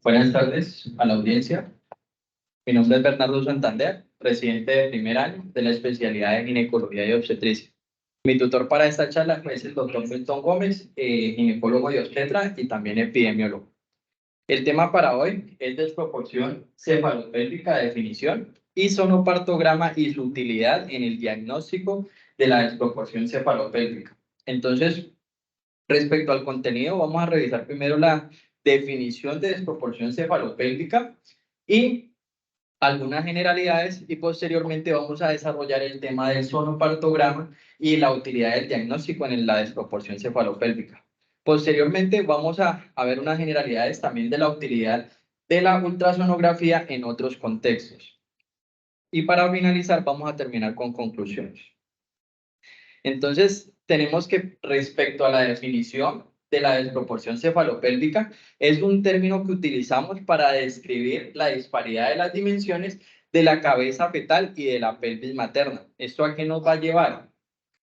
Buenas tardes a la audiencia. Mi nombre es Bernardo Santander, residente de primer año de la especialidad de ginecología y obstetricia. Mi tutor para esta charla es el doctor Milton Gómez, ginecólogo y obstetra y también epidemiólogo. El tema para hoy es desproporción cefalopélvica de definición y sonopartograma y su utilidad en el diagnóstico de la desproporción cefalopélvica. Entonces, respecto al contenido, vamos a revisar primero la definición de desproporción cefalopélvica y algunas generalidades, y posteriormente vamos a desarrollar el tema del sonopartograma y la utilidad del diagnóstico en la desproporción cefalopélvica. Posteriormente vamos a ver unas generalidades también de la utilidad de la ultrasonografía en otros contextos. Y para finalizar vamos a terminar con conclusiones. Entonces, tenemos que respecto a la definición de la desproporción cefalopélvica, es un término que utilizamos para describir la disparidad de las dimensiones de la cabeza fetal y de la pelvis materna. ¿Esto a qué nos va a llevar?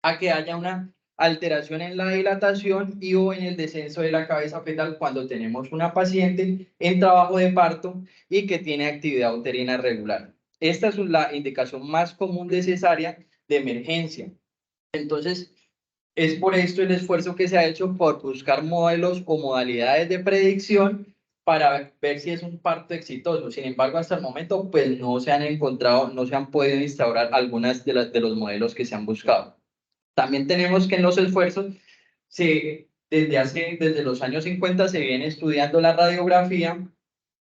A que haya una alteración en la dilatación y o en el descenso de la cabeza fetal cuando tenemos una paciente en trabajo de parto y que tiene actividad uterina regular. Esta es la indicación más común de cesárea de emergencia. Entonces, es por esto el esfuerzo que se ha hecho por buscar modelos o modalidades de predicción para ver si es un parto exitoso. Sin embargo, hasta el momento, pues no se han encontrado, no se han podido instaurar algunas de los modelos que se han buscado. También tenemos que en los esfuerzos, desde los años 50 se viene estudiando la radiografía.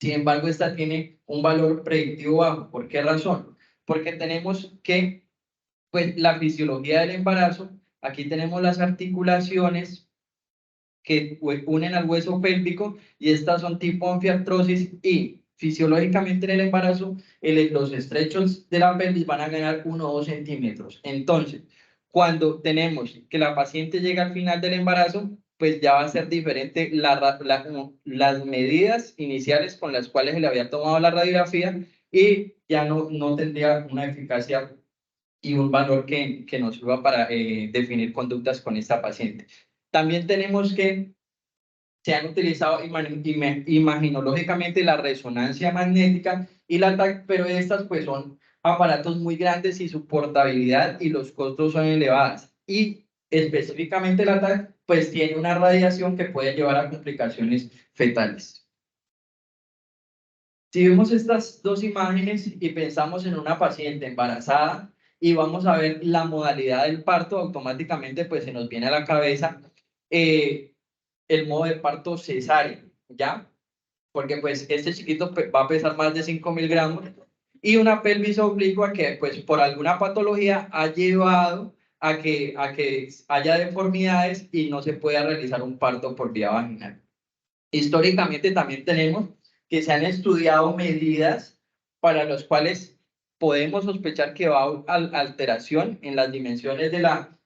Sin embargo, esta tiene un valor predictivo bajo. ¿Por qué razón? Porque tenemos que pues la fisiología del embarazo, aquí tenemos las articulaciones que unen al hueso pélvico y estas son tipo anfiartrosis y fisiológicamente en el embarazo los estrechos de la pelvis van a ganar 1 o 2 centímetros. Entonces, cuando tenemos que la paciente llega al final del embarazo, pues ya va a ser diferente las medidas iniciales con las cuales se le había tomado la radiografía y ya no tendría una eficacia y un valor que nos sirva para definir conductas con esta paciente. También tenemos que se han utilizado imaginológicamente la resonancia magnética y la TAC, pero estas pues son aparatos muy grandes y su portabilidad y los costos son elevados. Y específicamente la TAC pues tiene una radiación que puede llevar a complicaciones fetales. Si vemos estas dos imágenes y pensamos en una paciente embarazada y vamos a ver la modalidad del parto, automáticamente pues se nos viene a la cabeza el modo de parto cesárea, ¿ya? Porque pues este chiquito va a pesar más de 5.000 gramos y una pelvis oblicua que pues por alguna patología ha llevado a que haya deformidades y no se pueda realizar un parto por vía vaginal. Históricamente también tenemos que se han estudiado medidas para las cuales podemos sospechar que va a alteración en las dimensiones de la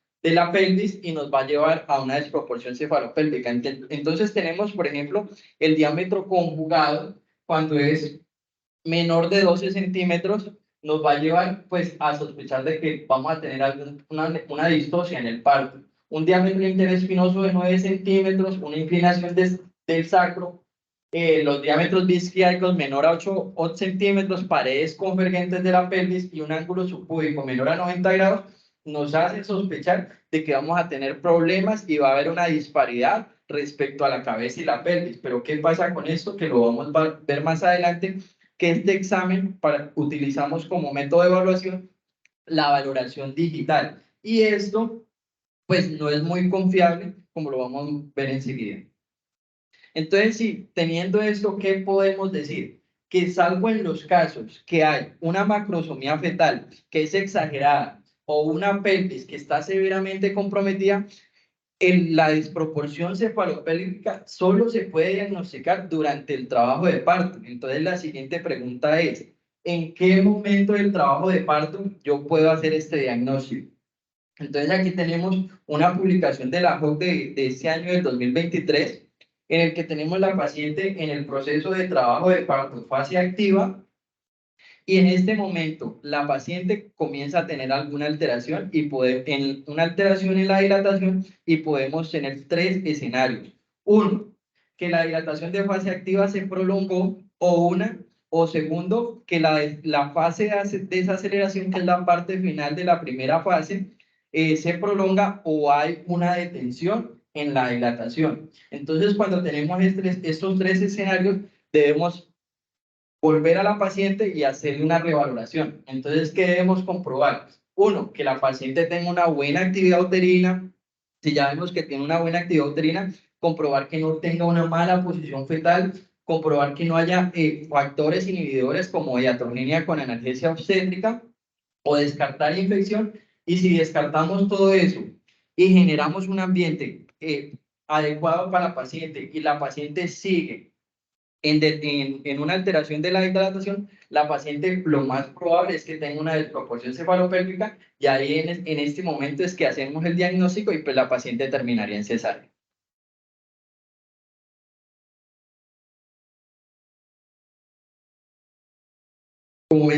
pelvis y nos va a llevar a una desproporción cefalopélvica. Entonces tenemos, por ejemplo, el diámetro conjugado cuando es menor de 12 centímetros, nos va a llevar pues a sospechar de que vamos a tener una distocia en el parto. Un diámetro interespinoso de 9 centímetros, una inclinación del sacro, los diámetros disquiáticos menor a 8 centímetros, paredes convergentes de la pelvis y un ángulo subpúbico menor a 90 grados, nos hace sospechar de que vamos a tener problemas y va a haber una disparidad respecto a la cabeza y la pelvis. Pero ¿qué pasa con esto? Que lo vamos a ver más adelante, que este examen utilizamos como método de evaluación la valoración digital. Y esto, pues, no es muy confiable, como lo vamos a ver enseguida. Entonces, sí, teniendo esto, ¿qué podemos decir? Que salvo en los casos que hay una macrosomía fetal que es exagerada o una pelvis que está severamente comprometida, la desproporción cefalopélvica solo se puede diagnosticar durante el trabajo de parto. Entonces, la siguiente pregunta es, ¿en qué momento del trabajo de parto yo puedo hacer este diagnóstico? Entonces, aquí tenemos una publicación de la JOC de este año del 2023, en el que tenemos la paciente en el proceso de trabajo de parto, fase activa, y en este momento la paciente comienza a tener alguna alteración una alteración en la dilatación y podemos tener 3 escenarios. Uno, que la dilatación de fase activa se prolongó, o segundo, que la fase de desaceleración, que es la parte final de la primera fase, se prolonga o hay una detención en la dilatación. Entonces, cuando tenemos estos tres escenarios, debemos volver a la paciente y hacerle una revaloración. Entonces, ¿qué debemos comprobar? Uno, que la paciente tenga una buena actividad uterina. Si ya vemos que tiene una buena actividad uterina, comprobar que no tenga una mala posición fetal, comprobar que no haya factores inhibidores como iatrogenia con analgesia obstétrica o descartar infección. Y si descartamos todo eso y generamos un ambiente adecuado para la paciente y la paciente sigue en una alteración de la hidratación, la paciente lo más probable es que tenga una desproporción cefalopélvica, y ahí en este momento es que hacemos el diagnóstico y pues la paciente terminaría en cesárea. Como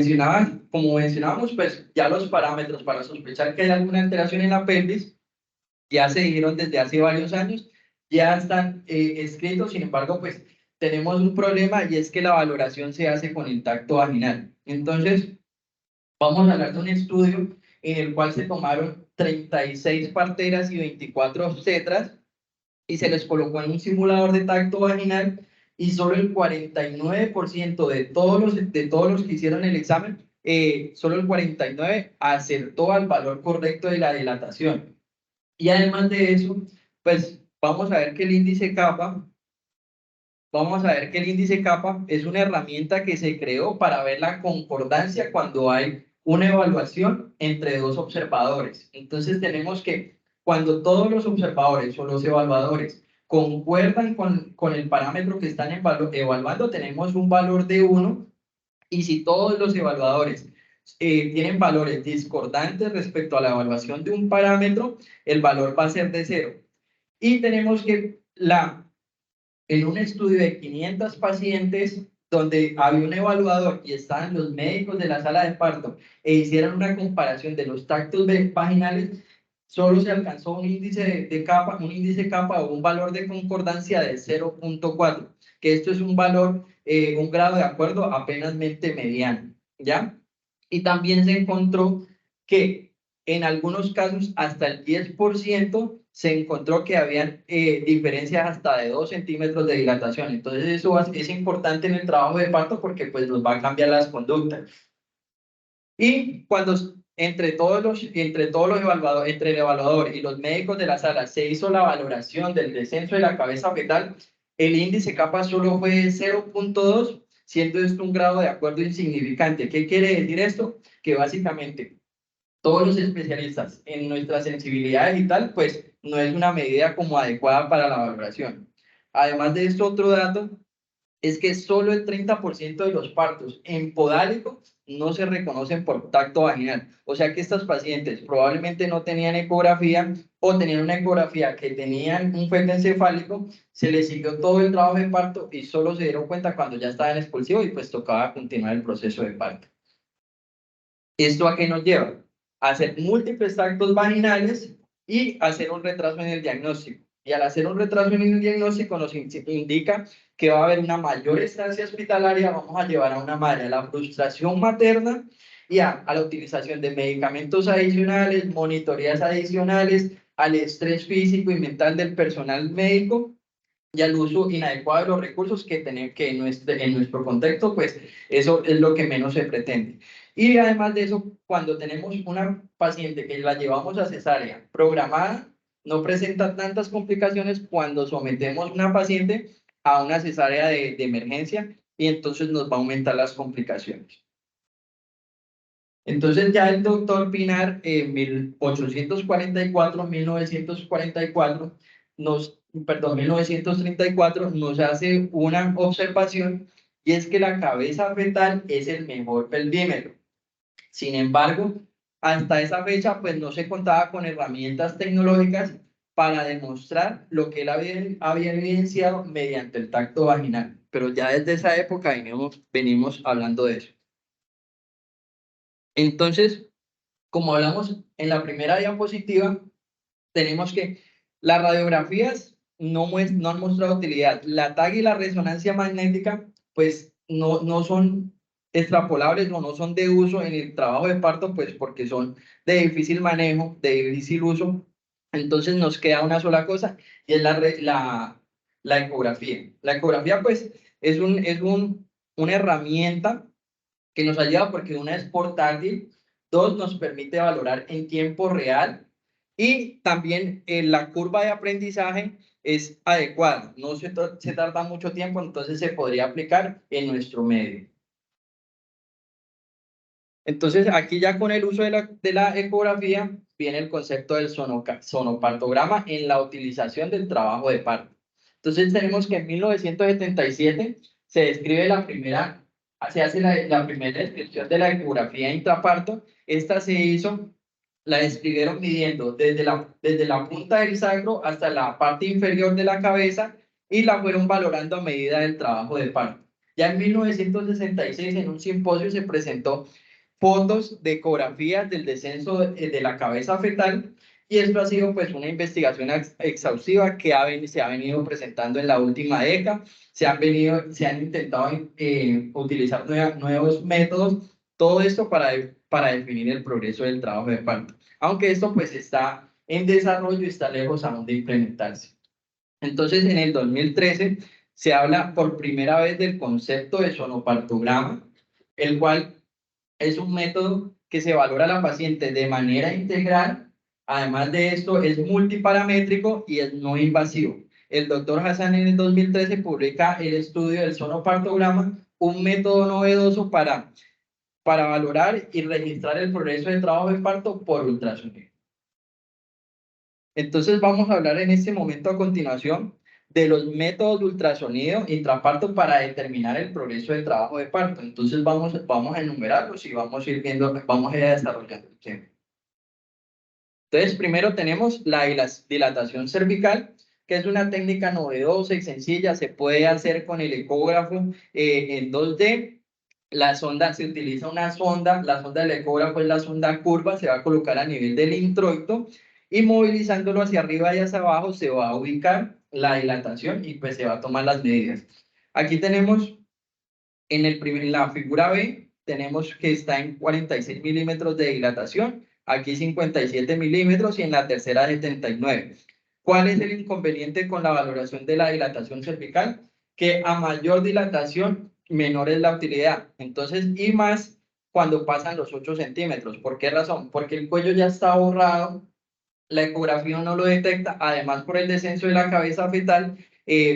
mencionábamos, pues ya los parámetros para sospechar que hay alguna alteración en la pelvis ya se dieron desde hace varios años, ya están escritos. Sin embargo, pues tenemos un problema, y es que la valoración se hace con el tacto vaginal. Entonces, vamos a hablar de un estudio en el cual se tomaron 36 parteras y 24 obstetras y se les colocó en un simulador de tacto vaginal, y solo el 49% de todos los que hicieron el examen, solo el 49 acertó al valor correcto de la dilatación. Y además de eso, pues vamos a ver que el índice kappa es una herramienta que se creó para ver la concordancia cuando hay una evaluación entre dos observadores. Entonces tenemos que cuando todos los observadores o los evaluadores concuerdan con el parámetro que están evaluando, tenemos un valor de 1, y si todos los evaluadores tienen valores discordantes respecto a la evaluación de un parámetro, el valor va a ser de 0. Y tenemos que en un estudio de 500 pacientes donde había un evaluador y estaban los médicos de la sala de parto e hicieron una comparación de los tactos vaginales, solo se alcanzó un índice kappa o un valor de concordancia de 0.4, que esto es un valor, un grado de acuerdo apenas mediano, ¿ya? Y también se encontró que en algunos casos hasta el 10% se encontró que habían diferencias hasta de 2 centímetros de dilatación. Entonces eso es importante en el trabajo de parto porque pues nos va a cambiar las conductas. Y cuando entre todos los evaluadores, entre el evaluador y los médicos de la sala, se hizo la valoración del descenso de la cabeza fetal, el índice kappa solo fue de 0.2, siendo esto un grado de acuerdo insignificante. ¿Qué quiere decir esto? Que básicamente todos los especialistas en nuestra sensibilidad digital, pues no es una medida como adecuada para la valoración. Además de esto, otro dato es que solo el 30% de los partos en podálico no se reconocen por tacto vaginal. O sea que estas pacientes probablemente no tenían ecografía, o tenían una ecografía que tenían un feto encefálico, se les siguió todo el trabajo de parto y solo se dieron cuenta cuando ya estaban expulsivos y pues tocaba continuar el proceso de parto. ¿Esto a qué nos lleva? A hacer múltiples tactos vaginales y hacer un retraso en el diagnóstico. Y al hacer un retraso en el diagnóstico nos indica que va a haber una mayor estancia hospitalaria, vamos a llevar a una madre a la frustración materna y a la utilización de medicamentos adicionales, monitoreas adicionales, al estrés físico y mental del personal médico y al uso inadecuado de los recursos que en nuestro contexto, pues eso es lo que menos se pretende. Y además de eso, cuando tenemos una paciente que la llevamos a cesárea programada, no presenta tantas complicaciones cuando sometemos una paciente a una cesárea de emergencia, y entonces nos va a aumentar las complicaciones. Entonces ya el doctor Pinar en 1934 nos hace una observación, y es que la cabeza fetal es el mejor pelvímetro. Sin embargo, hasta esa fecha pues no se contaba con herramientas tecnológicas para demostrar lo que él había evidenciado mediante el tacto vaginal, pero ya desde esa época venimos hablando de eso. Entonces, como hablamos en la primera diapositiva, tenemos que las radiografías no han mostrado utilidad. La TAG y la resonancia magnética, pues no son extrapolables o no son de uso en el trabajo de parto, pues porque son de difícil manejo, de difícil uso. Entonces nos queda una sola cosa y es la ecografía. La ecografía, pues, una herramienta que nos ayuda porque una es portátil, dos nos permite valorar en tiempo real y también la curva de aprendizaje es adecuada, no se tarda mucho tiempo, entonces se podría aplicar en nuestro medio. Entonces aquí ya con el uso de la ecografía viene el concepto del sonopartograma en la utilización del trabajo de parto. Entonces tenemos que en 1977 se describe se hace la primera descripción de la ecografía intraparto. Esta se hizo, la describieron midiendo desde la punta del sacro hasta la parte inferior de la cabeza y la fueron valorando a medida del trabajo de parto. Ya en 1966 en un simposio se presentó fotos de ecografías del descenso de la cabeza fetal y esto ha sido pues una investigación exhaustiva que se ha venido presentando en la última década, se han intentado utilizar nuevos métodos, todo esto para definir el progreso del trabajo de parto, aunque esto pues está en desarrollo y está lejos aún de implementarse. Entonces en el 2013 se habla por primera vez del concepto de sonopartograma, el cual es un método que se valora a la paciente de manera integral. Además de esto, es multiparamétrico y es no invasivo. El doctor Hassan en el 2013 publica el estudio del sonopartograma, un método novedoso para valorar y registrar el progreso de trabajo de parto por ultrasonido. Entonces vamos a hablar en este momento a continuación de los métodos de ultrasonido intraparto para determinar el progreso del trabajo de parto. Entonces vamos a enumerarlos y vamos a ir viendo, vamos a ir desarrollando el tema. Entonces primero tenemos la dilatación cervical, que es una técnica novedosa y sencilla, se puede hacer con el ecógrafo en 2D. Se utiliza una sonda, la sonda del ecógrafo es la sonda curva, se va a colocar a nivel del introito y movilizándolo hacia arriba y hacia abajo se va a ubicar la dilatación y pues se va a tomar las medidas. Aquí tenemos en la figura B, tenemos que está en 46 milímetros de dilatación, aquí 57 milímetros y en la tercera 79. ¿Cuál es el inconveniente con la valoración de la dilatación cervical? Que a mayor dilatación, menor es la utilidad. Entonces, y más cuando pasan los 8 centímetros. ¿Por qué razón? Porque el cuello ya está borrado, la ecografía no lo detecta, además por el descenso de la cabeza fetal,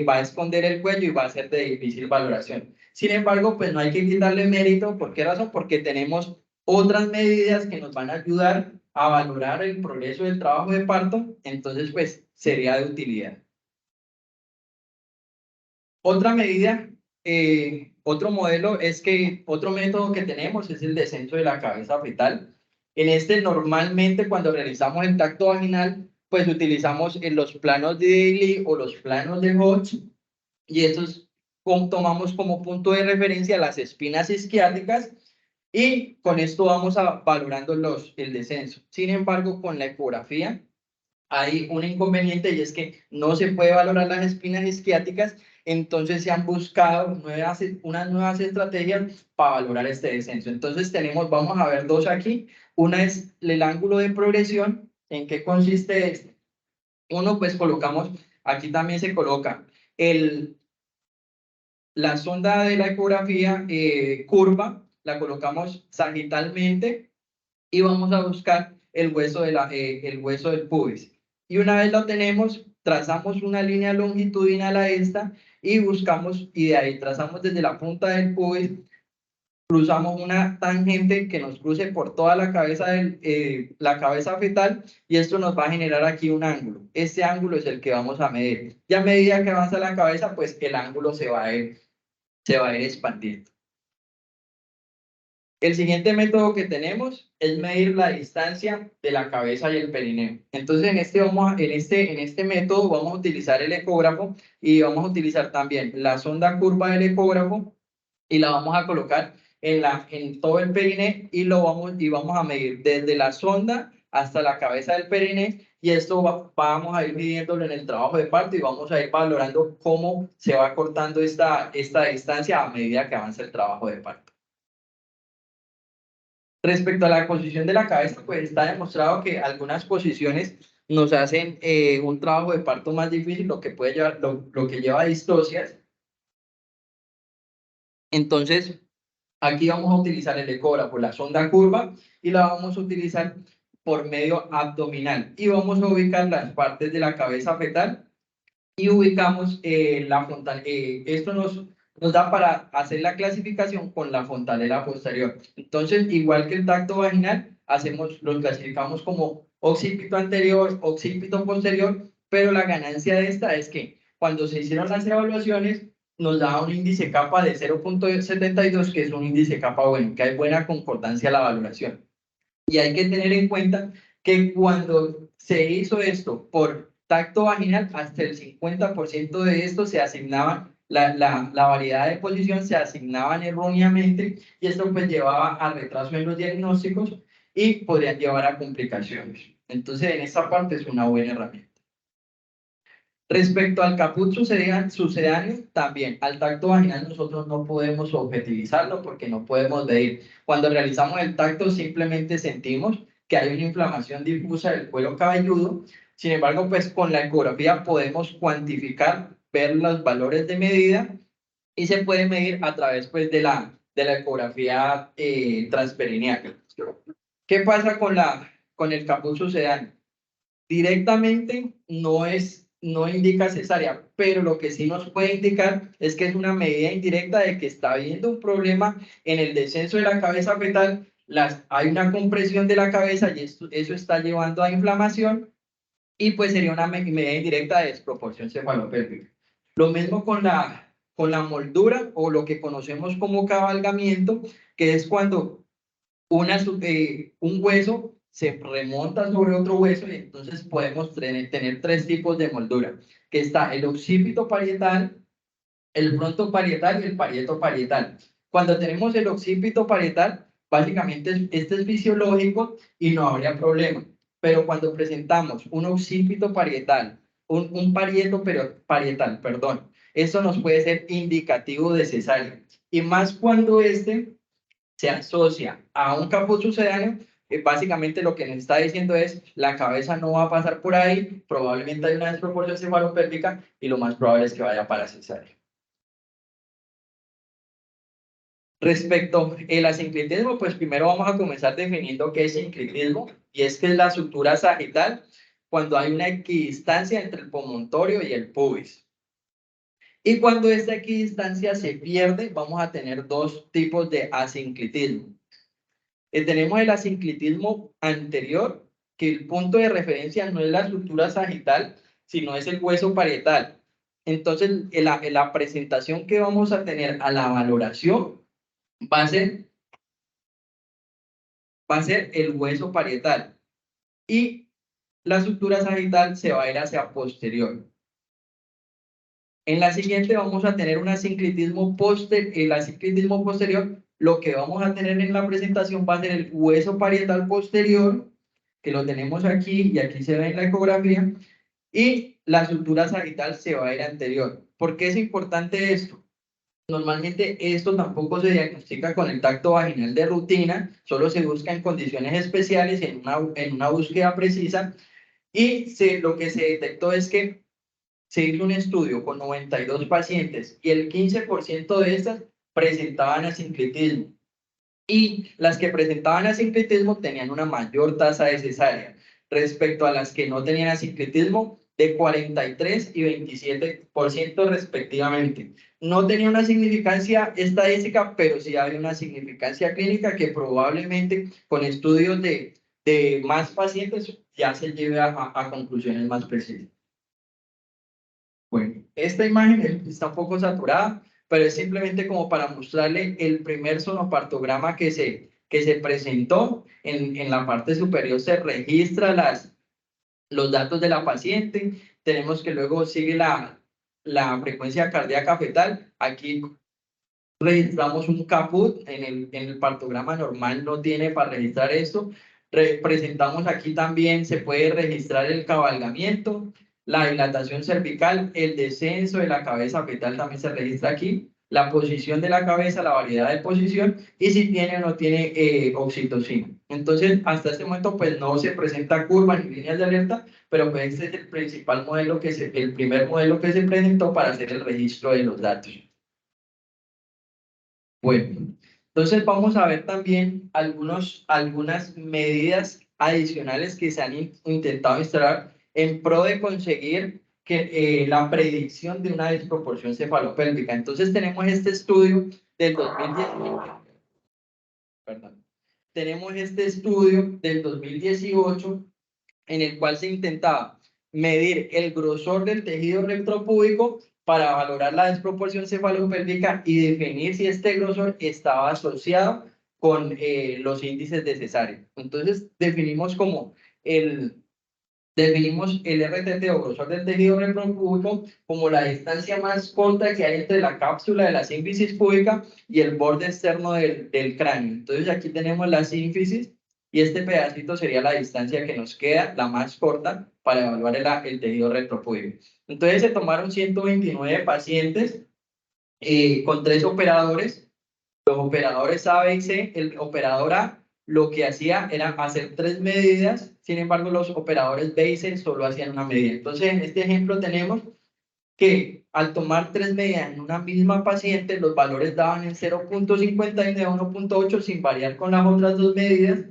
va a esconder el cuello y va a ser de difícil valoración. Sin embargo, pues no hay que quitarle mérito. ¿Por qué razón? Porque tenemos otras medidas que nos van a ayudar a valorar el progreso del trabajo de parto, entonces pues sería de utilidad. Otra medida, otro modelo otro método que tenemos es el descenso de la cabeza fetal. En este normalmente cuando realizamos el tacto vaginal, pues utilizamos en los planos de Daly o los planos de Hodge y estos tomamos como punto de referencia las espinas isquiáticas y con esto vamos valorando el descenso. Sin embargo, con la ecografía hay un inconveniente y es que no se puede valorar las espinas isquiáticas, entonces se han buscado unas nuevas estrategias para valorar este descenso. Entonces vamos a ver dos aquí. Una es el ángulo de progresión. ¿En qué consiste este? Uno, pues aquí también se coloca la sonda de la ecografía curva, la colocamos sagitalmente y vamos a buscar el hueso del pubis. Y una vez lo tenemos, trazamos una línea longitudinal a esta y y de ahí trazamos desde la punta del pubis, cruzamos una tangente que nos cruce por toda la la cabeza fetal y esto nos va a generar aquí un ángulo. Este ángulo es el que vamos a medir. Y a medida que avanza la cabeza, pues el ángulo se va a ir expandiendo. El siguiente método que tenemos es medir la distancia de la cabeza y el perineo. Entonces, en este método vamos a utilizar el ecógrafo y vamos a utilizar también la sonda curva del ecógrafo y la vamos a colocar en todo el perineo y vamos a medir desde la sonda hasta la cabeza del perineo y esto vamos a ir midiéndolo en el trabajo de parto y vamos a ir valorando cómo se va cortando esta distancia a medida que avanza el trabajo de parto. Respecto a la posición de la cabeza, pues está demostrado que algunas posiciones nos hacen un trabajo de parto más difícil, lo que puede llevar, lo que lleva a distocias. Entonces, aquí vamos a utilizar el ecógrafo, la sonda curva, y la vamos a utilizar por medio abdominal. Y vamos a ubicar las partes de la cabeza fetal y ubicamos la fontanela. Esto nos da para hacer la clasificación con la fontanela posterior. Entonces, igual que el tacto vaginal, lo clasificamos como occipito anterior, occipito posterior, pero la ganancia de esta es que cuando se hicieron las evaluaciones, nos da un índice capa de 0.72, que es un índice capa bueno, que hay buena concordancia a la valoración. Y hay que tener en cuenta que cuando se hizo esto por tacto vaginal, hasta el 50% de esto se asignaban, la variedad de posición se asignaban erróneamente, y esto pues llevaba a retraso en los diagnósticos y podrían llevar a complicaciones. Entonces, en esta parte es una buena herramienta. Respecto al caput sucedáneo, también al tacto vaginal nosotros no podemos objetivizarlo porque no podemos medir. Cuando realizamos el tacto simplemente sentimos que hay una inflamación difusa del cuero cabelludo. Sin embargo, pues con la ecografía podemos cuantificar, ver los valores de medida, y se puede medir a través pues de la ecografía transperineal. ¿Qué pasa con el caput sucedáneo? Directamente no indica cesárea, pero lo que sí nos puede indicar es que es una medida indirecta de que está habiendo un problema en el descenso de la cabeza fetal, hay una compresión de la cabeza y eso está llevando a inflamación, y pues sería una medida indirecta de desproporción cefalopélvica. Lo mismo con la moldura, o lo que conocemos como cabalgamiento, que es cuando un hueso se remonta sobre otro hueso, y entonces podemos tener tres tipos de moldura, que está el occipito parietal, el frontoparietal y el parieto-parietal. Cuando tenemos el occipito parietal, básicamente este es fisiológico y no habría problema, pero cuando presentamos un occipito parietal, un parieto parietal, perdón, esto nos puede ser indicativo de cesárea, y más cuando se asocia a un caput sucedáneo. Básicamente lo que nos está diciendo es, la cabeza no va a pasar por ahí, probablemente hay una desproporción cefalopélvica y lo más probable es que vaya para cesárea. Respecto al asinclitismo, pues primero vamos a comenzar definiendo qué es sinclitismo, y es que es la sutura sagital cuando hay una equidistancia entre el promontorio y el pubis. Y cuando esta equidistancia se pierde, vamos a tener dos tipos de asinclitismo. Tenemos el asinclitismo anterior, que el punto de referencia no es la sutura sagital, sino es el hueso parietal. Entonces, la presentación que vamos a tener a la valoración va a ser el hueso parietal, y la sutura sagital se va a ir hacia posterior. En la siguiente vamos a tener un asinclitismo el asinclitismo posterior. Lo que vamos a tener en la presentación va a ser el hueso parietal posterior, que lo tenemos aquí y aquí se ve en la ecografía, y la sutura sagital se va a ir anterior. ¿Por qué es importante esto? Normalmente esto tampoco se diagnostica con el tacto vaginal de rutina, solo se busca en condiciones especiales, en una búsqueda precisa, y lo que se detectó es que se hizo un estudio con 92 pacientes y el 15% de estas presentaban asinclitismo, y las que presentaban asinclitismo tenían una mayor tasa de cesárea respecto a las que no tenían asinclitismo, de 43 y 27% respectivamente. No tenía una significancia estadística, pero sí había una significancia clínica que probablemente con estudios de más pacientes ya se lleve a conclusiones más precisas. Bueno, esta imagen está un poco saturada, pero es simplemente como para mostrarle el primer sonopartograma que se presentó. En la parte superior se registra los datos de la paciente. Tenemos que luego sigue la frecuencia cardíaca fetal. Aquí registramos un caput, en el partograma normal no tiene para registrar esto, Presentamos aquí también, se puede registrar el cabalgamiento, la dilatación cervical, el descenso de la cabeza fetal también se registra aquí, la posición de la cabeza, la variedad de posición y si tiene o no tiene oxitocina. Entonces, hasta este momento, pues no se presenta curvas ni líneas de alerta, pero pues este es el principal modelo el primer modelo que se presentó para hacer el registro de los datos. Bueno, entonces vamos a ver también algunas medidas adicionales que se han intentado instalar en pro de conseguir la predicción de una desproporción cefalopélvica. Entonces tenemos este estudio del 2018, perdón, tenemos este estudio del 2018 en el cual se intentaba medir el grosor del tejido retropúbico para valorar la desproporción cefalopélvica y definir si este grosor estaba asociado con los índices de cesárea. Entonces, definimos el RTT o grosor del tejido retropúbico como la distancia más corta que hay entre la cápsula de la sínfisis púbica y el borde externo del cráneo. Entonces, aquí tenemos la sínfisis y este pedacito sería la distancia que nos queda, la más corta, para evaluar el tejido retropúbico. Entonces, se tomaron 129 pacientes con 3 operadores. Los operadores A, B y C, el operador A lo que hacía era hacer 3 medidas, sin embargo los operadores B y C solo hacían una medida. Entonces en este ejemplo tenemos que al tomar 3 medidas en una misma paciente, los valores daban en 0.50 y de 1.8 sin variar con las otras 2 medidas,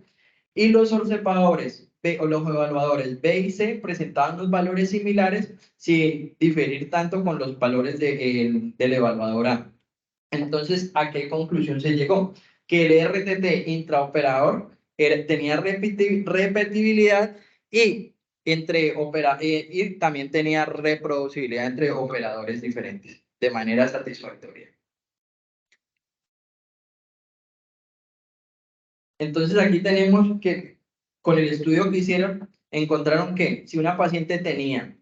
y los observadores B, o los evaluadores B y C presentaban los valores similares sin diferir tanto con los valores del evaluador A. Entonces, ¿a qué conclusión se llegó? Que el RTT intraoperador tenía repetibilidad y, y también tenía reproducibilidad entre operadores diferentes de manera satisfactoria. Entonces, aquí tenemos que con el estudio que hicieron, encontraron que si una paciente tenía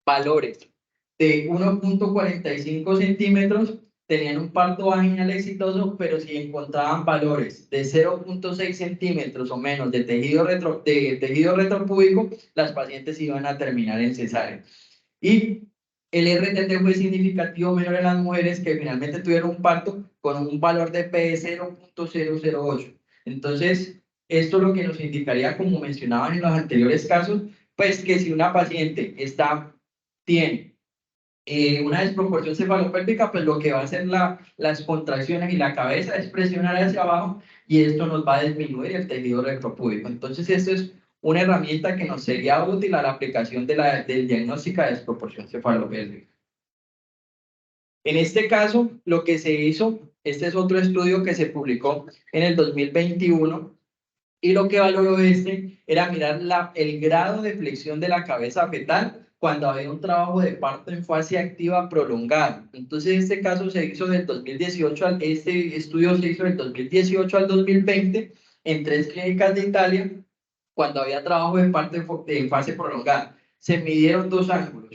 valores de 1.45 centímetros, tenían un parto vaginal exitoso, pero si encontraban valores de 0.6 centímetros o menos de tejido retropúbico, las pacientes iban a terminar en cesárea. Y el RTT fue significativo menor en las mujeres que finalmente tuvieron un parto con un valor de P de 0.008. Entonces, esto lo que nos indicaría, como mencionaban en los anteriores casos, pues que si una paciente tiene una desproporción cefalopélvica, pues lo que va a hacer las contracciones y la cabeza es presionar hacia abajo y esto nos va a disminuir el tejido retropúbico. Entonces, esto es una herramienta que nos sería útil a la aplicación del diagnóstico de desproporción cefalopélvica. En este caso, lo que se hizo, este es otro estudio que se publicó en el 2021, y lo que valoró era mirar el grado de flexión de la cabeza fetal cuando había un trabajo de parto en fase activa prolongada. Entonces, este caso se hizo del 2018, este estudio se hizo del 2018 al 2020 en 3 clínicas de Italia, cuando había trabajo de parto en fase prolongada. Se midieron 2 ángulos,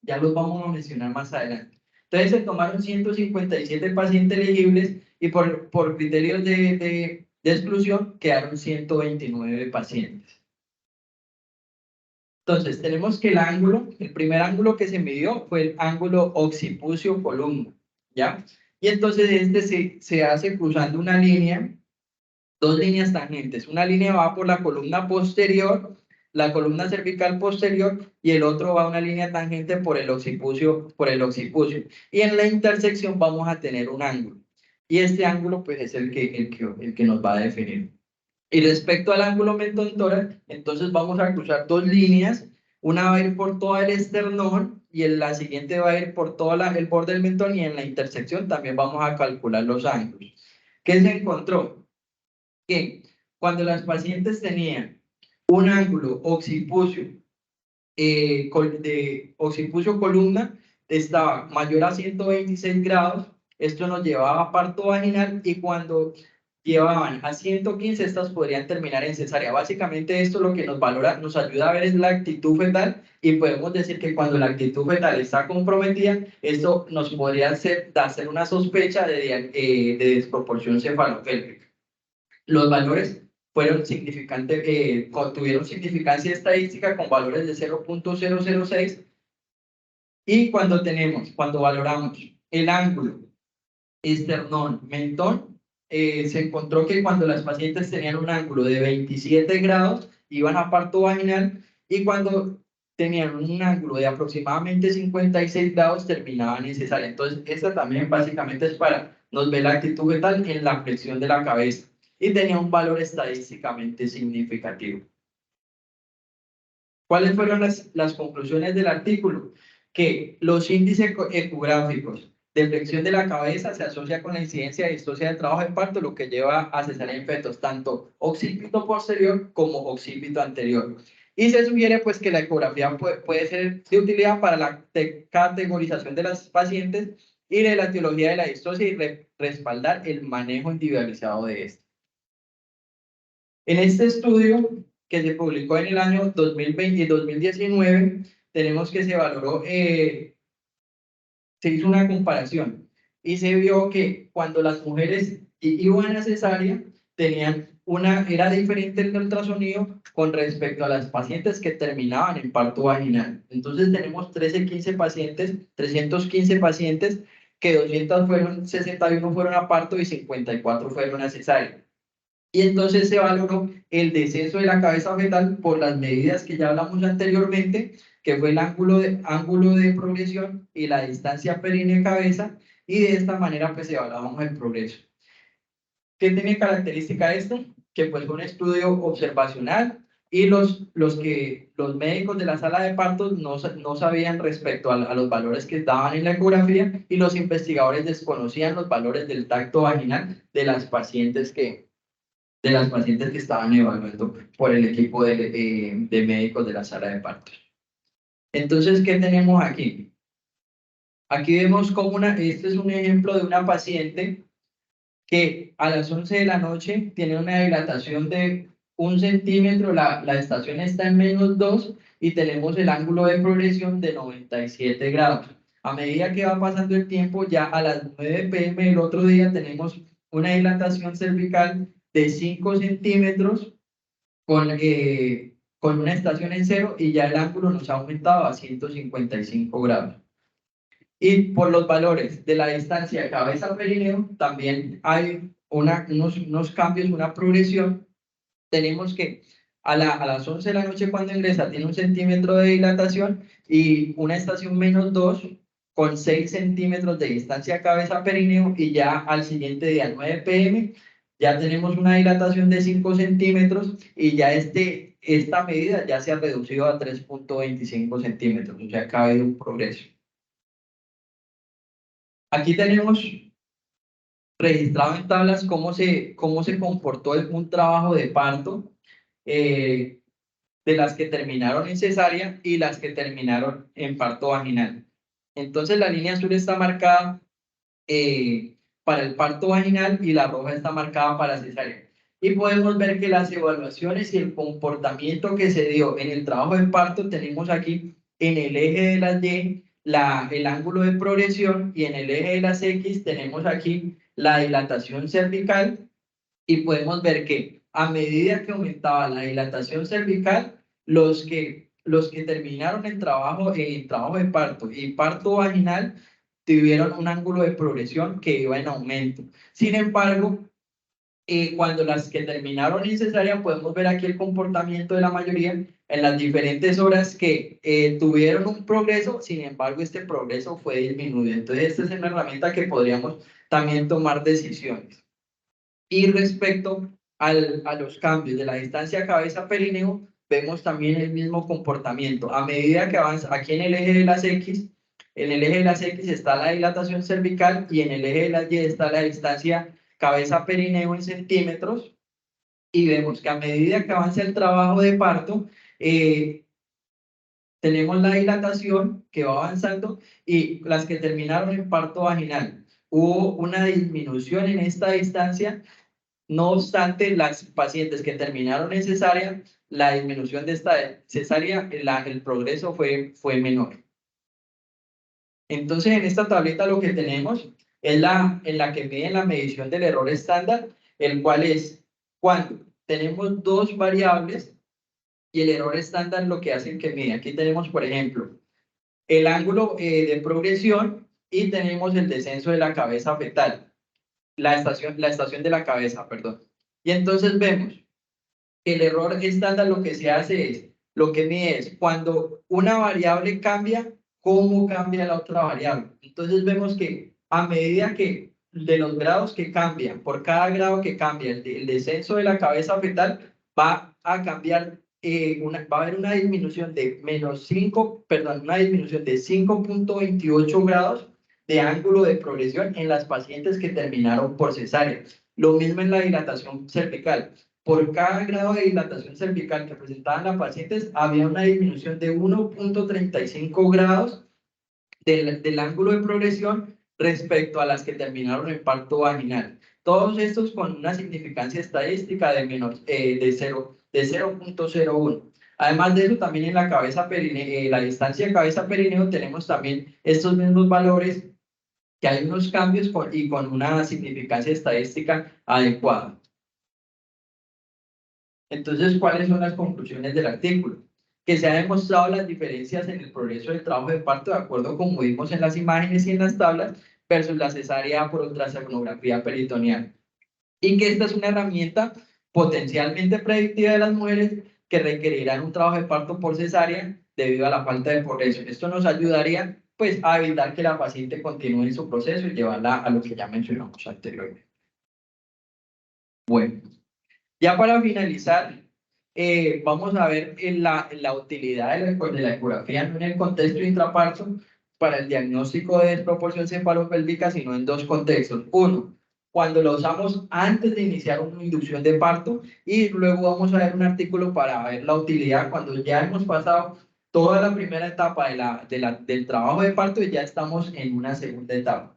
ya los vamos a mencionar más adelante. Entonces, se tomaron 157 pacientes elegibles y por criterios de exclusión quedaron 129 pacientes. Entonces, tenemos que el primer ángulo que se midió fue el ángulo occipucio-columna, ¿ya? Y entonces se hace cruzando una línea, 2 líneas tangentes. Una línea va por la columna posterior, la columna cervical posterior, y el otro va una línea tangente por el occipucio. Y en la intersección vamos a tener un ángulo. Y este ángulo, pues, es el que nos va a definir. Y respecto al ángulo mentón-tórax, entonces vamos a cruzar 2 líneas. Una va a ir por todo el esternón y la siguiente va a ir por todo el borde del mentón, y en la intersección también vamos a calcular los ángulos. ¿Qué se encontró? Que cuando las pacientes tenían un ángulo occipucio-columna estaba mayor a 126 grados, esto nos llevaba a parto vaginal, y cuando llevaban a 115, estas podrían terminar en cesárea. Básicamente esto lo que nos ayuda a ver es la actitud fetal, y podemos decir que cuando la actitud fetal está comprometida, esto nos podría hacer una sospecha de desproporción cefalopélvica. Los valores fueron tuvieron significancia estadística con valores de 0.006. Y cuando valoramos el ángulo esternón-mentón, se encontró que cuando las pacientes tenían un ángulo de 27 grados, iban a parto vaginal, y cuando tenían un ángulo de aproximadamente 56 grados, terminaban en cesárea. Entonces, esta también básicamente es para nos ver la actitud fetal en la flexión de la cabeza, y tenía un valor estadísticamente significativo. ¿Cuáles fueron las conclusiones del artículo? Que los índices ecográficos de flexión de la cabeza se asocia con la incidencia de distosia del trabajo de parto, lo que lleva a cesárea en fetos, tanto occipito posterior como occipito anterior. Y se sugiere pues que la ecografía puede ser de utilidad para la categorización de las pacientes y de la etiología de la distosia y respaldar el manejo individualizado de esto. En este estudio, que se publicó en el año 2020 y 2019, tenemos que se valoró, se hizo una comparación y se vio que cuando las mujeres iban a cesárea, era diferente el ultrasonido con respecto a las pacientes que terminaban en parto vaginal. Entonces tenemos 315 pacientes, que 261 fueron a parto y 54 fueron a cesárea. Y entonces se valoró el descenso de la cabeza fetal por las medidas que ya hablamos anteriormente, que fue el ángulo de progresión y la distancia períneo-cabeza, y de esta manera pues evaluamos el progreso. ¿Qué tiene característica esto? Que pues fue un estudio observacional, y los médicos de la sala de partos no sabían respecto a los valores que estaban en la ecografía, y los investigadores desconocían los valores del tacto vaginal de las pacientes que estaban evaluando por el equipo de médicos de la sala de partos. Entonces, ¿qué tenemos aquí? Aquí vemos como este es un ejemplo de una paciente que a las 11 de la noche tiene una dilatación de 1 centímetro, la estación está en -2, y tenemos el ángulo de progresión de 97 grados. A medida que va pasando el tiempo, ya a las 9 p.m. del otro día tenemos una dilatación cervical de 5 centímetros con una estación en 0, y ya el ángulo nos ha aumentado a 155 grados. Y por los valores de la distancia cabeza-perineo también hay unos cambios, una progresión. Tenemos que a las 11 de la noche cuando ingresa tiene 1 centímetro de dilatación y una estación -2 con 6 centímetros de distancia cabeza-perineo, y ya al siguiente día 9 p.m. ya tenemos una dilatación de 5 centímetros, y ya esta medida ya se ha reducido a 3.25 centímetros, o sea que ha habido un progreso. Aquí tenemos registrado en tablas cómo se comportó un trabajo de parto, de las que terminaron en cesárea y las que terminaron en parto vaginal. Entonces la línea azul está marcada para el parto vaginal y la roja está marcada para cesárea. Y podemos ver que las evaluaciones y el comportamiento que se dio en el trabajo de parto, tenemos aquí en el eje de las Y el ángulo de progresión, y en el eje de las X tenemos aquí la dilatación cervical, y podemos ver que a medida que aumentaba la dilatación cervical, los que terminaron el trabajo de parto y parto vaginal tuvieron un ángulo de progresión que iba en aumento. Sin embargo, cuando las que terminaron en cesárea, podemos ver aquí el comportamiento de la mayoría en las diferentes horas que tuvieron un progreso. Sin embargo, este progreso fue disminuido. Entonces, esta es una herramienta que podríamos también tomar decisiones. Y respecto a los cambios de la distancia cabeza-perineo, vemos también el mismo comportamiento. A medida que avanza, aquí en el eje de las X, está la dilatación cervical, y en el eje de las Y está la distancia cabeza-perineo en centímetros, y vemos que a medida que avanza el trabajo de parto, tenemos la dilatación que va avanzando, y las que terminaron en parto vaginal, hubo una disminución en esta distancia. No obstante, las pacientes que terminaron en cesárea, la disminución de esta cesárea, el progreso fue menor. Entonces, en esta tableta lo que tenemos es en la que miden la medición del error estándar, el cual es cuando tenemos dos variables y el error estándar lo que hace que mide. Aquí tenemos, por ejemplo, el ángulo de progresión y tenemos el descenso de la cabeza fetal, la estación de la cabeza, perdón. Y entonces vemos que el error estándar lo que se hace es, lo que mide es cuando una variable cambia, cómo cambia la otra variable. Entonces vemos que a medida que de los grados que cambian, por cada grado que cambia el descenso de la cabeza fetal, va a cambiar, va a haber una disminución de una disminución de 5.28 grados de ángulo de progresión en las pacientes que terminaron por cesárea. Lo mismo en la dilatación cervical. Por cada grado de dilatación cervical que presentaban las pacientes, había una disminución de 1.35 grados del ángulo de progresión respecto a las que terminaron en parto vaginal. Todos estos con una significancia estadística de 0.01. Además de eso, también en la cabeza perineo, la distancia cabeza-perineo, tenemos también estos mismos valores, que hay unos cambios y con una significancia estadística adecuada. Entonces, ¿cuáles son las conclusiones del artículo? Que se ha demostrado las diferencias en el progreso del trabajo de parto, de acuerdo como vimos en las imágenes y en las tablas, versus la cesárea por ultrasonografía peritoneal. Y que esta es una herramienta potencialmente predictiva de las mujeres que requerirán un trabajo de parto por cesárea debido a la falta de progreso. Esto nos ayudaría, pues, a evitar que la paciente continúe en su proceso y llevarla a lo que ya mencionamos anteriormente. Bueno. Ya para finalizar, vamos a ver la utilidad de la ecografía, no en el contexto intraparto para el diagnóstico de desproporción cefalopélvica, sino en dos contextos. Uno, cuando lo usamos antes de iniciar una inducción de parto, y luego vamos a ver un artículo para ver la utilidad cuando ya hemos pasado toda la primera etapa del trabajo de parto y ya estamos en una segunda etapa.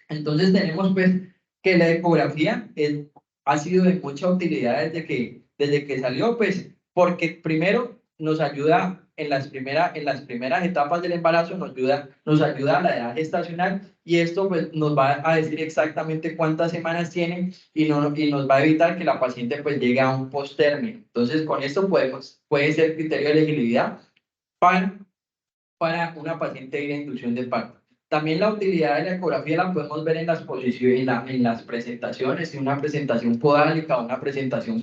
Entonces tenemos pues que la ecografía ha sido de mucha utilidad desde que salió, pues porque primero nos ayuda en las primeras etapas del embarazo, nos ayuda a la edad gestacional, y esto pues nos va a decir exactamente cuántas semanas tiene y nos va a evitar que la paciente pues llegue a un posttérmino. Entonces con esto puede ser criterio de elegibilidad para una paciente de inducción de parto. También la utilidad de la ecografía la podemos ver en las posiciones, en las presentaciones. Si una presentación podálica o una presentación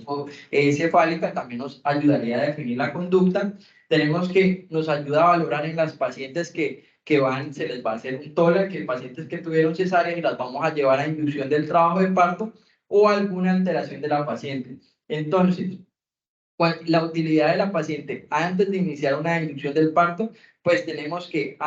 cefálica también nos ayudaría a definir la conducta. Tenemos que nos ayuda a valorar en las pacientes que se les va a hacer un TOLA, que pacientes que tuvieron cesárea y las vamos a llevar a inducción del trabajo de parto o alguna alteración de la paciente. Entonces, la utilidad de la paciente antes de iniciar una inducción del parto, pues tenemos que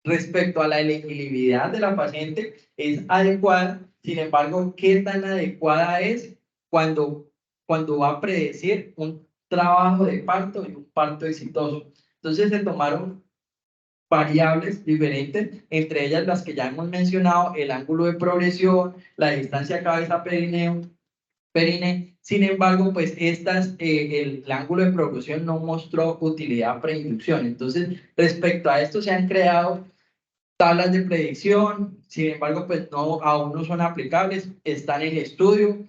respecto a la elegibilidad de la paciente es adecuada. Sin embargo, ¿qué tan adecuada es cuando va a predecir un trabajo de parto y un parto exitoso? Entonces se tomaron variables diferentes, entre ellas las que ya hemos mencionado: el ángulo de progresión, la distancia cabeza-perine. Sin embargo, pues el ángulo de progresión no mostró utilidad preinducción. Entonces, respecto a esto se han creado tablas de predicción. Sin embargo, pues aún no son aplicables, están en estudio.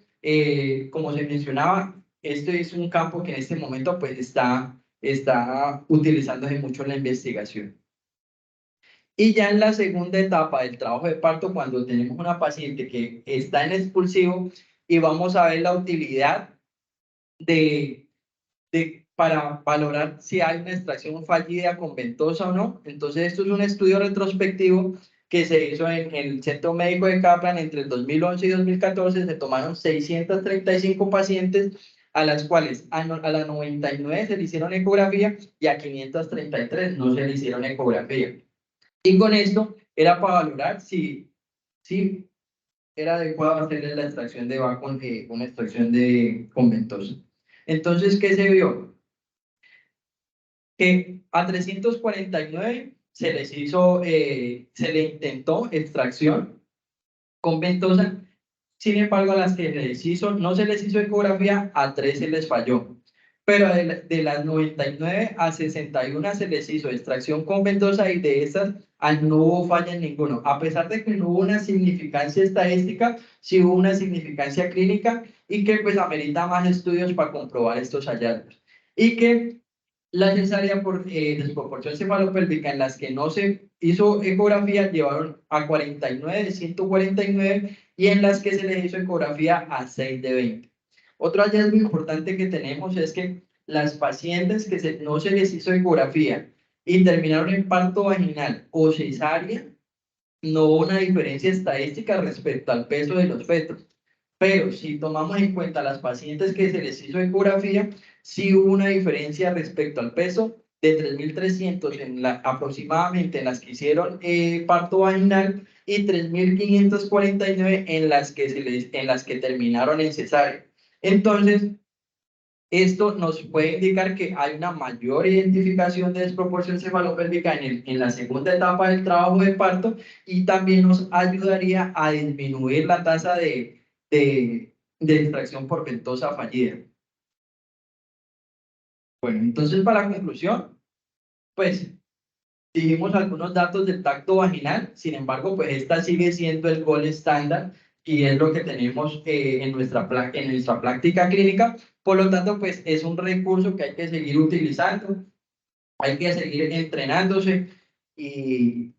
Como se mencionaba, este es un campo que en este momento pues está utilizándose mucho en la investigación. Y ya en la segunda etapa del trabajo de parto, cuando tenemos una paciente que está en expulsivo, y vamos a ver la utilidad para valorar si hay una extracción fallida con ventosa o no. Entonces, esto es un estudio retrospectivo que se hizo en el Centro Médico de Kaplan entre el 2011 y 2014. Se tomaron 635 pacientes, a las cuales a las 99 se le hicieron ecografía y a 533 no se le hicieron ecografía. Y con esto era para valorar si era adecuado hacerle la extracción de VA con una extracción con ventosa. Entonces, ¿qué se vio? Que a 349 se le intentó extracción con ventosa. Sin embargo, a las que no se les hizo ecografía, a 3 se les falló. pero de las 99 a 61 se les hizo extracción con ventosa y de esas no hubo falla en ninguno. A pesar de que no hubo una significancia estadística, sí hubo una significancia clínica y que pues amerita más estudios para comprobar estos hallazgos. Y que la cesárea por desproporción cefalopélvica en las que no se hizo ecografía llevaron a 49 de 149 y en las que se les hizo ecografía a 6 de 20. Otro hallazgo importante que tenemos es que las pacientes que no se les hizo ecografía y terminaron en parto vaginal o cesárea, no hubo una diferencia estadística respecto al peso de los fetos. Pero si tomamos en cuenta las pacientes que se les hizo ecografía, sí hubo una diferencia respecto al peso de 3.300 aproximadamente en las que hicieron parto vaginal y 3.549 en las que terminaron en cesárea. Entonces, esto nos puede indicar que hay una mayor identificación de desproporción cefalopélvica en la segunda etapa del trabajo de parto y también nos ayudaría a disminuir la tasa de extracción por ventosa fallida. Bueno, entonces para conclusión, pues dijimos algunos datos del tacto vaginal, sin embargo, pues esta sigue siendo el gol estándar y es lo que tenemos en nuestra práctica clínica. Por lo tanto, pues es un recurso que hay que seguir utilizando, hay que seguir entrenándose y,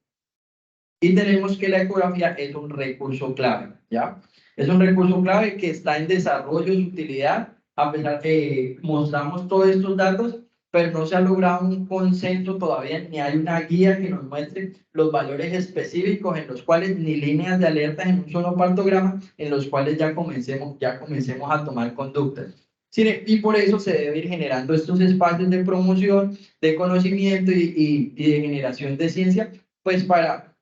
y tenemos que la ecografía es un recurso clave, ¿ya? Es un recurso clave que está en desarrollo de su utilidad, a pesar que mostramos todos estos datos, pero no se ha logrado un consenso todavía, ni hay una guía que nos muestre los valores específicos en los cuales, ni líneas de alerta en un solo partograma, en los cuales ya comencemos a tomar conductas. Y por eso se debe ir generando estos espacios de promoción, de conocimiento y de generación de ciencia, pues para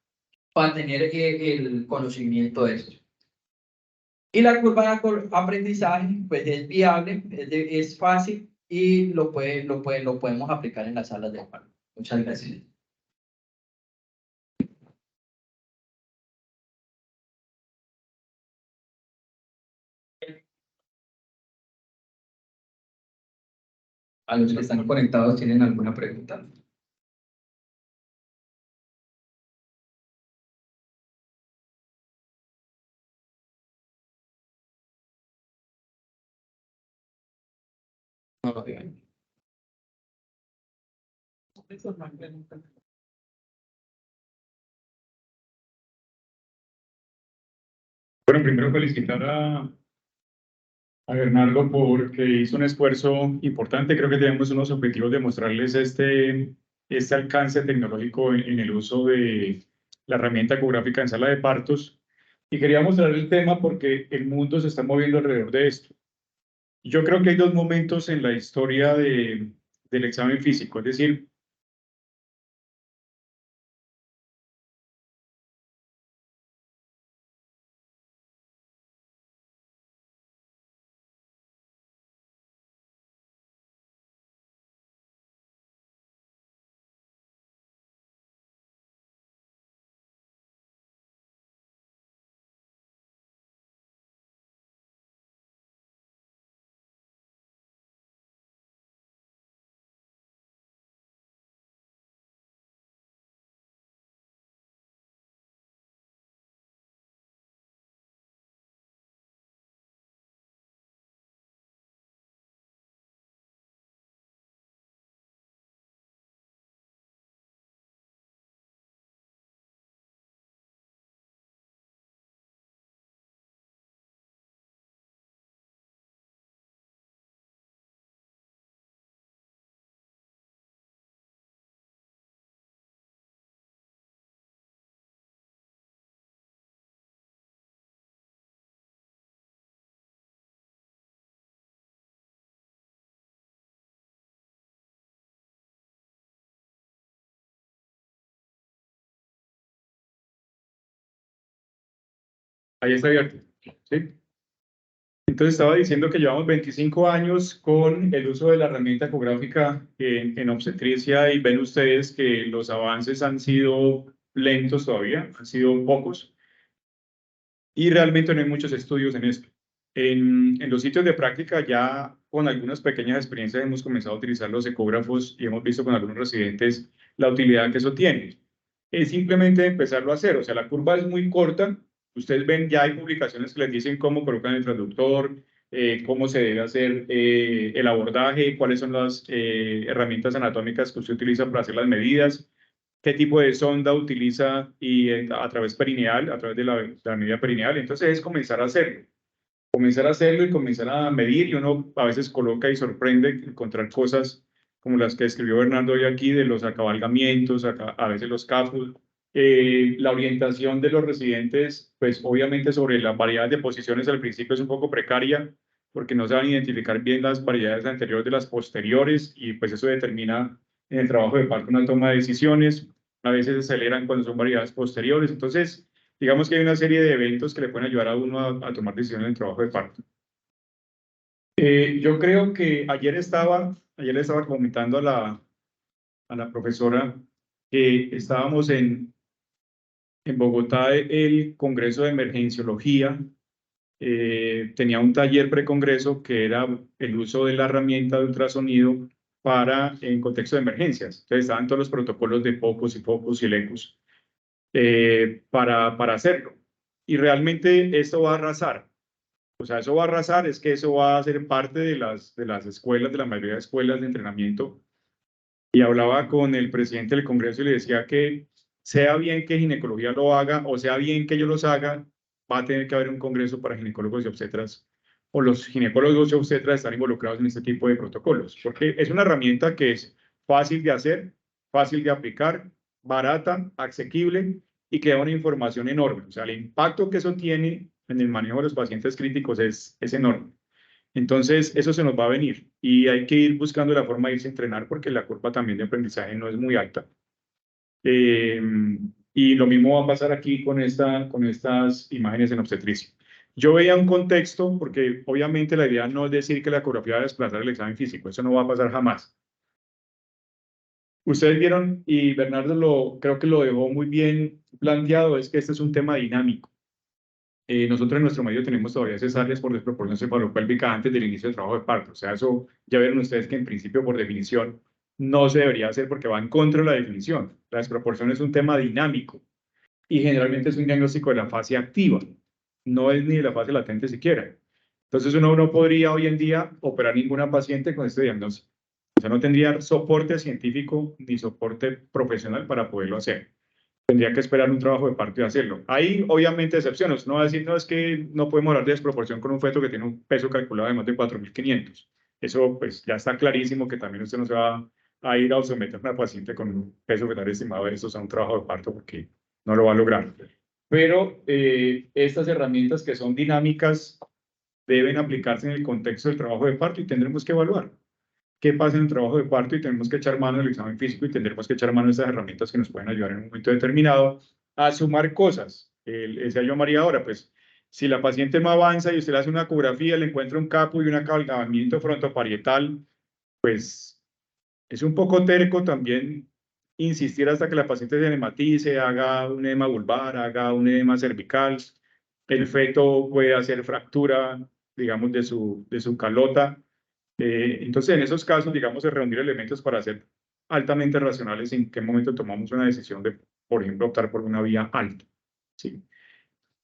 tener el conocimiento de esto. Y la curva de aprendizaje, pues es viable, es fácil y lo podemos aplicar en las salas de paro. Muchas gracias. A los que están conectados, ¿tienen alguna pregunta? No lo digan. Bueno, primero felicitar a Bernardo porque hizo un esfuerzo importante. Creo que tenemos unos objetivos de mostrarles este alcance tecnológico en el uso de la herramienta ecográfica en sala de partos. Y quería mostrar el tema porque el mundo se está moviendo alrededor de esto. Yo creo que hay dos momentos en la historia del examen físico, es decir, ahí está abierto. ¿Sí? Entonces estaba diciendo que llevamos 25 años con el uso de la herramienta ecográfica en obstetricia y ven ustedes que los avances han sido lentos todavía, han sido pocos y realmente no hay muchos estudios en esto. En los sitios de práctica ya con algunas pequeñas experiencias hemos comenzado a utilizar los ecógrafos y hemos visto con algunos residentes la utilidad que eso tiene. Es simplemente empezarlo a hacer, o sea, la curva es muy corta. Ustedes ven, ya hay publicaciones que les dicen cómo colocan el transductor, cómo se debe hacer el abordaje, cuáles son las herramientas anatómicas que usted utiliza para hacer las medidas, qué tipo de sonda utiliza y a través perineal, a través de la medida perineal. Entonces es comenzar a hacerlo y comenzar a medir, y uno a veces coloca y sorprende encontrar cosas como las que escribió Bernardo hoy aquí, de los acabalgamientos, a veces los capus, la orientación de los residentes, pues obviamente sobre las variedades de posiciones al principio es un poco precaria, porque no saben identificar bien las variedades anteriores de las posteriores, y pues eso determina en el trabajo de parto una toma de decisiones. A veces se aceleran cuando son variedades posteriores. Entonces, digamos que hay una serie de eventos que le pueden ayudar a uno a tomar decisiones en el trabajo de parto. Yo creo que ayer le estaba comentando a la profesora que estábamos en Bogotá, el Congreso de Emergenciología. Tenía un taller precongreso que era el uso de la herramienta de ultrasonido en contexto de emergencias. Entonces estaban todos los protocolos de POCUS y FOCUS y LECUS para hacerlo. Y realmente esto va a arrasar. O sea, eso va a arrasar, es que eso va a ser parte de las escuelas, de la mayoría de escuelas de entrenamiento. Y hablaba con el presidente del Congreso y le decía que sea bien que ginecología lo haga o sea bien que yo los haga, va a tener que haber un congreso para ginecólogos y obstetras, o los ginecólogos y obstetras están involucrados en este tipo de protocolos, porque es una herramienta que es fácil de hacer, fácil de aplicar, barata, asequible y que da una información enorme. O sea, el impacto que eso tiene en el manejo de los pacientes críticos es enorme. Entonces, eso se nos va a venir y hay que ir buscando la forma de irse a entrenar porque la curva también de aprendizaje no es muy alta. Eh, y lo mismo va a pasar aquí con estas imágenes en obstetricia. Yo veía un contexto, porque obviamente la idea no es decir que la ecografía va a desplazar el examen físico, eso no va a pasar jamás. Ustedes vieron, y Bernardo creo que lo dejó muy bien planteado, es que este es un tema dinámico. Nosotros en nuestro medio tenemos todavía cesáreas por desproporción cefalopélvica antes del inicio del trabajo de parto. O sea, eso ya vieron ustedes que en principio, por definición, no se debería hacer porque va en contra de la definición. La desproporción es un tema dinámico y generalmente es un diagnóstico de la fase activa, no es ni de la fase latente siquiera. Entonces uno no podría hoy en día operar ninguna paciente con este diagnóstico. O sea, no tendría soporte científico ni soporte profesional para poderlo hacer. Tendría que esperar un trabajo de parto y hacerlo. Hay obviamente excepciones. No va a decir, no, es que no podemos hablar de desproporción con un feto que tiene un peso calculado de más de 4.500. Eso pues ya está clarísimo que también usted no se va a ir a someter a una paciente con un peso fetal estimado de estos a un trabajo de parto porque no lo va a lograr. Pero estas herramientas que son dinámicas deben aplicarse en el contexto del trabajo de parto y tendremos que evaluar qué pasa en el trabajo de parto y tenemos que echar mano del examen físico y tendremos que echar mano de esas herramientas que nos pueden ayudar en un momento determinado a sumar cosas. Decía yo María ahora, pues si la paciente no avanza y usted le hace una ecografía, le encuentra un capo y un acabalgamiento frontoparietal, pues es un poco terco también insistir hasta que la paciente se nematice, haga un edema vulvar, haga un edema cervical. El feto puede hacer fractura, digamos, de su calota. Entonces, en esos casos, digamos, de reunir elementos para ser altamente racionales en qué momento tomamos una decisión de, por ejemplo, optar por una vía alta. ¿Sí?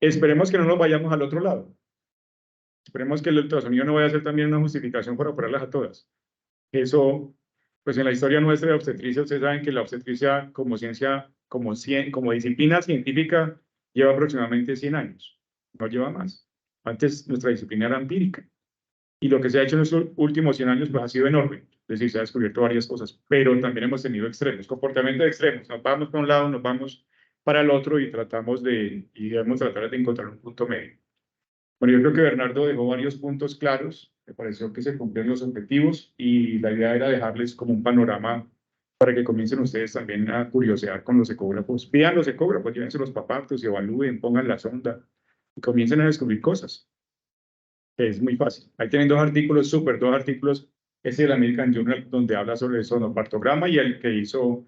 Esperemos que no nos vayamos al otro lado. Esperemos que el ultrasonido no vaya a ser también una justificación para operarlas a todas. Eso, pues en la historia nuestra de obstetricia, ustedes saben que la obstetricia como ciencia, como disciplina científica, lleva aproximadamente 100 años. No lleva más. Antes nuestra disciplina era empírica. Y lo que se ha hecho en los últimos 100 años pues, ha sido enorme. Es decir, se ha descubierto varias cosas, pero también hemos tenido extremos, comportamientos extremos. Nos vamos para un lado, nos vamos para el otro y debemos tratar de encontrar un punto medio. Bueno, yo creo que Bernardo dejó varios puntos claros. Me pareció que se cumplieron los objetivos y la idea era dejarles como un panorama para que comiencen ustedes también a curiosear con los ecógrafos. Pidan los ecógrafos, llévense los papaptos y evalúen, pongan la sonda y comiencen a descubrir cosas. Es muy fácil. Ahí tienen dos artículos, dos artículos. Ese del American Journal, donde habla sobre el sonopartograma, y el que hizo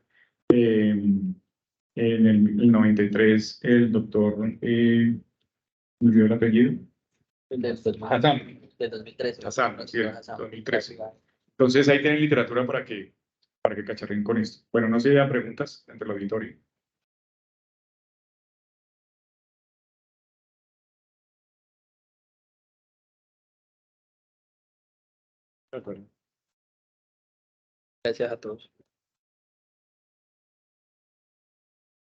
en el 93 el doctor, me olvidó el apellido, Hassan. Del 2013. Hassan, sí, 2013. Entonces ahí tienen literatura para que cacharren con esto. Bueno, no sé si hay preguntas entre el auditorio. De acuerdo. Gracias a todos.